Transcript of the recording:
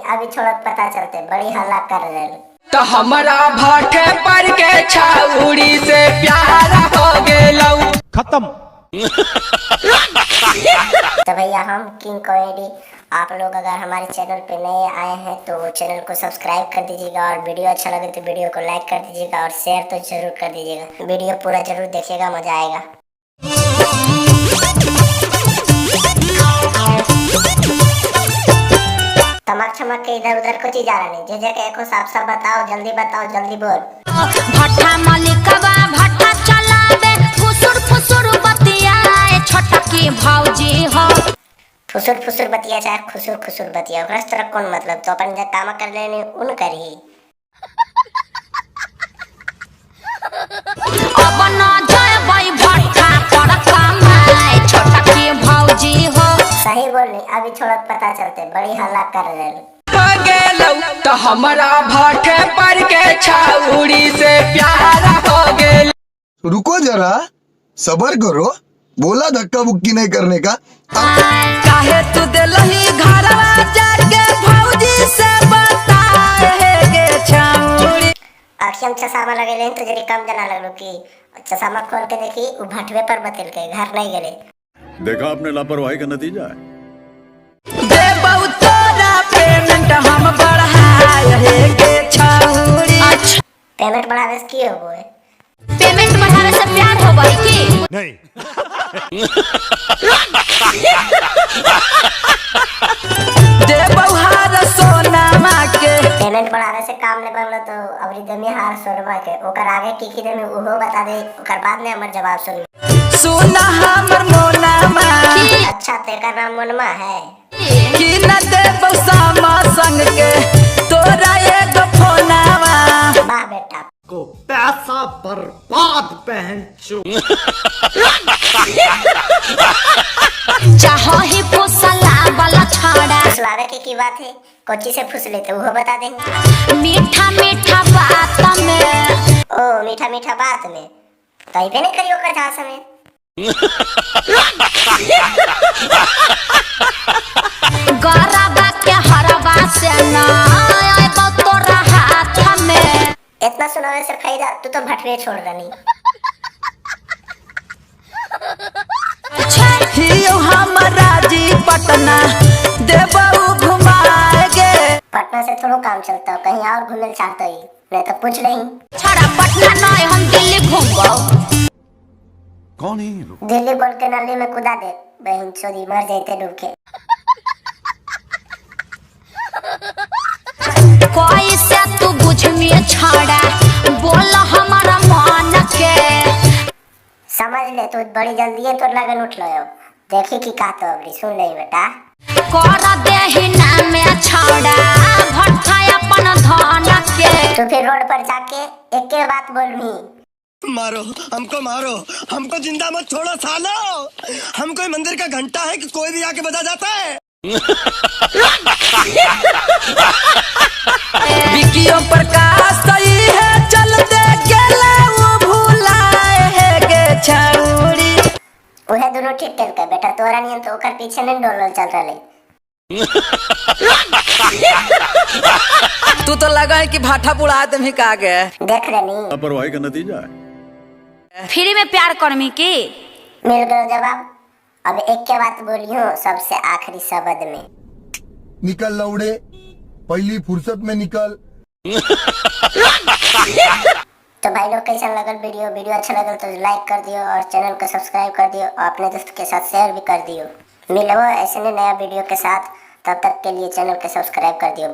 अभी छोड़त पता चलते बड़ी हल्ला कर रहे तो हमारा भाटे पर के छाउड़ी से प्यार हो गेलौ खत्म। तो भैया हम किंग कॉमेडी, आप लोग अगर हमारे चैनल पे नए आए हैं तो चैनल को सब्सक्राइब कर दीजिएगा और वीडियो अच्छा लगे तो वीडियो को लाइक कर दीजिएगा और शेयर तो जरूर कर दीजिएगा। वीडियो पूरा जरूर देखिएगा, मजा आएगा। तमक छमक के इधर उधर कुछ जा रहा नहीं, जे जे के साफ साफ बताओ, जल्दी बोल। भट्टा मालिकवा भट्टा चलावे, फुसुर बतियाए छोटकी भौजी हो। फुसुर बतिया चाहे खुसुर बतिया, ओकरा से तोरा कौन मतलब? तो अपन जे काम कर लेने उन करही। अब न जाए भाई भट्टा पर कमाए छोटकी भौजी हो। सही बोलनी, अभी छोड़त पता चलते बड़ी हल्ला कर रहे हो गेलौ तो हमारा भाटे पर के छाउड़ी से प्यार हो गेल। रुको जरा, सबर करो, बोला धक्का बुक्की नहीं करने का। काहे तू दिलही घरवा जाके भौजी से बताए गे छाउड़ी। अखियम चश्मा लगे तो जरी कम जना लगलो कि चश्मा खोल के देखी उ भटवे पर बतिल के घर नहीं गए। देखा आपने लापरवाही का नतीजा है। दे बहुत तोरा पेमेंट हम बढ़ाए गे छाउड़ी। अच्छा, पेमेंट बढ़ावे से की होबो है? पेमेंट बढ़ावे से प्यार हो भाई की नहीं। दे बहुहार सोनामा के पेमेंट बढ़ावे से काम नहीं बनलो तो अबरी दमी हार सोनमा के ओकर आगे की दे में उहो बता दे, ओकर बाद में हमर जवाब सुन। सुना हमर मोनामा अच्छा तेरा नाम मोनमा है कि न दे बसामा संग के तोरा एगो फोनावा। वाह बेटा, को पैसा बर्बाद पहन चो। चाहो ही फुसला वाला छाड़ा, फुसलावे की बात है? कोची से फुसले तो वो बता देंगे। मीठा बात में। ओ मीठा बात में कहीं पे नहीं करियो कर जा समय। गरबा के हरबा से ना आएबो तोरा हाथ में। इतना सुनावे से फायदा, तू तो भटवे छोड़ दनी। हियो हमारा जी पटना देबऊ घुमाएगे। पटना से थोड़ा काम चलता हो, कहीं और घूमने चाहता ही नहीं तो पूछ नहीं। छोड़ा पटना नहीं, हम दिल्ली घूमबो। कौन है ये लोग? दिल्ली बोल के नाली में कूदा दे, बहन चोरी मर जाते डूब के। कोई से तू बुझ में छाड़ा, बोल हमारा मन के। समझ ले तू बड़ी जल्दी है, तो लगन उठ लो। देखी की का तो अबरी सुन ले बेटा। कर देही ना में छाड़ा, भट्टा अपन धन के। तू फिर रोड पर जाके एक के बात बोल भी। मारो, हमको जिंदा मत छोड़ो सालो। हम कोई मंदिर का घंटा है कि कोई भी आके बजा जाता है। बिकियों प्रकाश सही है, चल दे गेले वो भुलाए है गे छाउड़ी। उहे दोनों ठीक कर के बेटा, तोरा नियन तो ओकर पीछे नहीं डोल चल रहे। तू तो लगा है कि भाठा बुढ़ा दे का गे। देख रही लापरवाही का नतीजा है। फ्री में प्यार करमी की मिल गयो जवाब। अब एक के बात बोलियो सबसे आखिरी शब्द में। निकल लौड़े, पहली फुर्सत में निकल। तो भाई लोग कैसा लगल वीडियो अच्छा लगल तो लाइक कर दियो और चैनल को सब्सक्राइब कर दियो और अपने दोस्त के साथ शेयर भी कर दियो। मिलो ऐसे नया वीडियो के साथ, तब तक के लिए चैनल को सब्सक्राइब कर दियो।